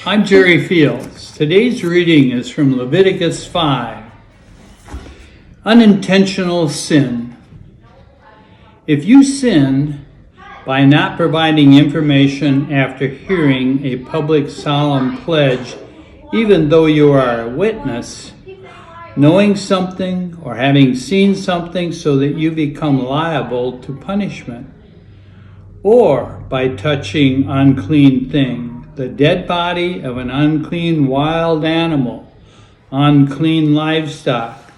I'm Jerry Fields. Today's reading is from Leviticus 5. Unintentional sin. If you sin by not providing information after hearing a public solemn pledge, even though you are a witness, knowing something or having seen something so that you become liable to punishment, or by touching unclean thing, the dead body of an unclean wild animal, unclean livestock,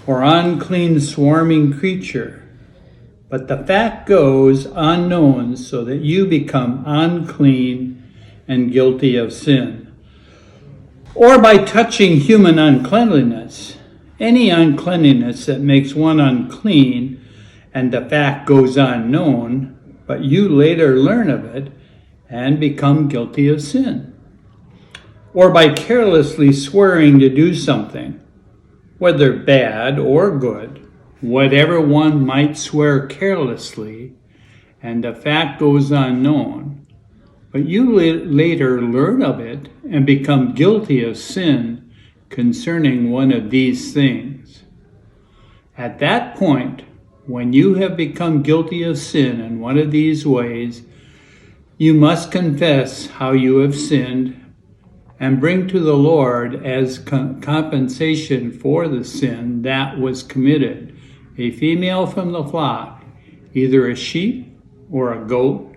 or unclean swarming creature, but the fact goes unknown so that you become unclean and guilty of sin. Or by touching human uncleanliness, any uncleanliness that makes one unclean and the fact goes unknown, but you later learn of it and become guilty of sin. Or by carelessly swearing to do something, whether bad or good, whatever one might swear carelessly, and the fact goes unknown, but you later learn of it and become guilty of sin concerning one of these things. At that point, when you have become guilty of sin in one of these ways, you must confess how you have sinned and bring to the Lord as compensation for the sin that was committed a female from the flock, either a sheep or a goat,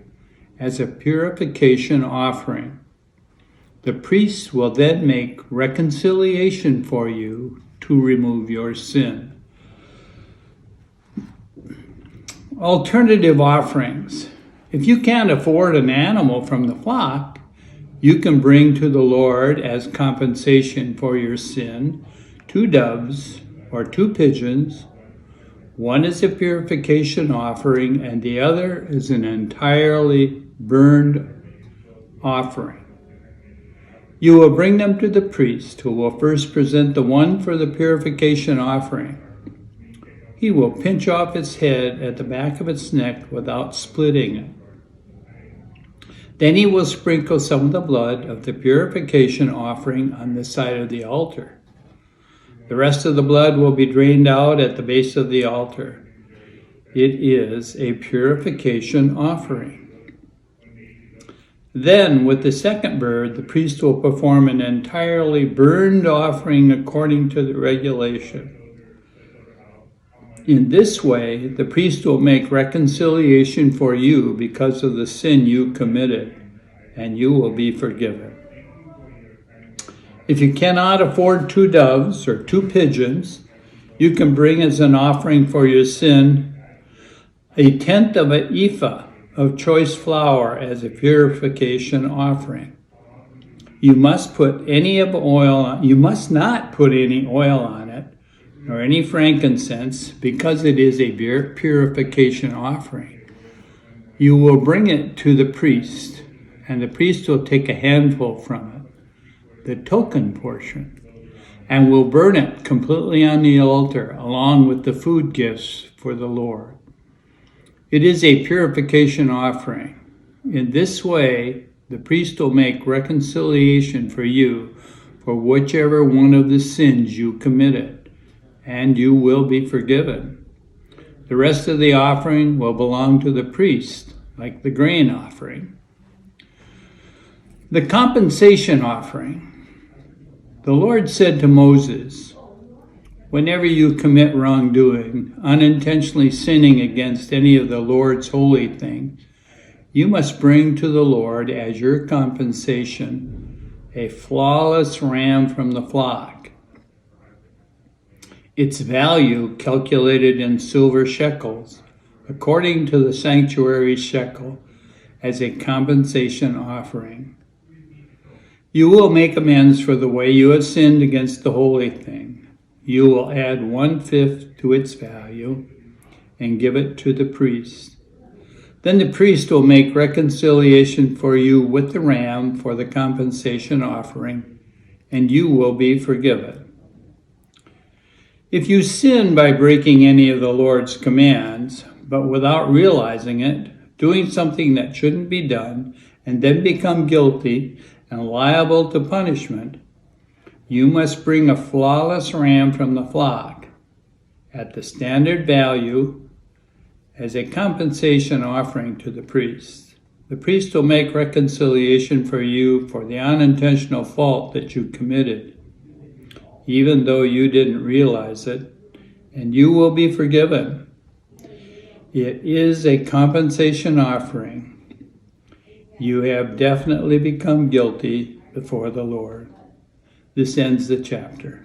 as a purification offering. The priest will then make reconciliation for you to remove your sin. Alternative offerings. If you can't afford an animal from the flock, you can bring to the Lord as compensation for your sin 2 doves or 2 pigeons. One is a purification offering and the other is an entirely burned offering. You will bring them to the priest, who will first present the one for the purification offering. He will pinch off its head at the back of its neck without splitting it. Then he will sprinkle some of the blood of the purification offering on the side of the altar. The rest of the blood will be drained out at the base of the altar. It is a purification offering. Then, with the second bird, the priest will perform an entirely burned offering according to the regulation. In this way, the priest will make reconciliation for you because of the sin you committed, and you will be forgiven. If you cannot afford 2 doves or 2 pigeons, you can bring as an offering for your sin 1/10 of an ephah of choice flour as a purification offering. You must not put any oil on it, nor any frankincense, because it is a purification offering. You will bring it to the priest, and the priest will take a handful from it, the token portion, and will burn it completely on the altar, along with the food gifts for the Lord. It is a purification offering. In this way, the priest will make reconciliation for you for whichever one of the sins you committed, and you will be forgiven. The rest of the offering will belong to the priest, like the grain offering. The compensation offering. The Lord said to Moses, "Whenever you commit wrongdoing, unintentionally sinning against any of the Lord's holy things, you must bring to the Lord as your compensation a flawless ram from the flock. Its value calculated in silver shekels, according to the sanctuary shekel, as a compensation offering. You will make amends for the way you have sinned against the holy thing. You will add 1/5 to its value and give it to the priest. Then the priest will make reconciliation for you with the ram for the compensation offering, and you will be forgiven. If you sin by breaking any of the Lord's commands, but without realizing it, doing something that shouldn't be done, and then become guilty and liable to punishment, you must bring a flawless ram from the flock at the standard value as a compensation offering to the priest. The priest will make reconciliation for you for the unintentional fault that you committed, even though you didn't realize it, and you will be forgiven. It is a compensation offering. You have definitely become guilty before the Lord. This ends the chapter.